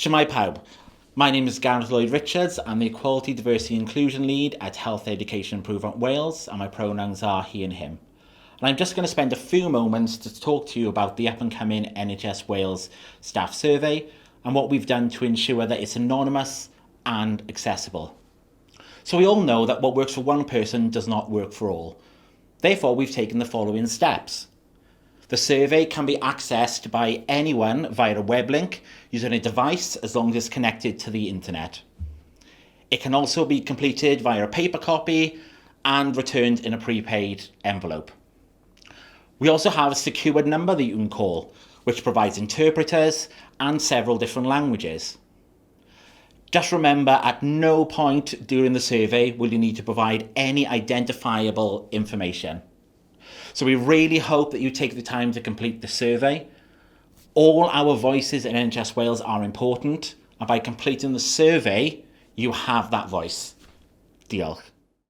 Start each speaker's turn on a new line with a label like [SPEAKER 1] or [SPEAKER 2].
[SPEAKER 1] Shwmae pawb. My name is Gareth Lloyd-Richards. I'm the Equality, Diversity and Inclusion Lead at Health Education Improvement Wales, and my pronouns are he and him. And I'm just going to spend a few moments to talk to you about the up-and-coming NHS Wales staff survey and what we've done to ensure that it's anonymous and accessible. So we all know that what works for one person does not work for all. Therefore, we've taken the following steps. The survey can be accessed by anyone via a web link using a device as long as it's connected to the internet. It can also be completed via a paper copy and returned in a prepaid envelope. We also have a secured number that you can call, which provides interpreters and several different languages. Just remember, at no point during the survey will you need to provide any identifiable information. So we really hope that you take the time to complete the survey. All our voices in NHS Wales are important, and by completing the survey, you have that voice. Diolch.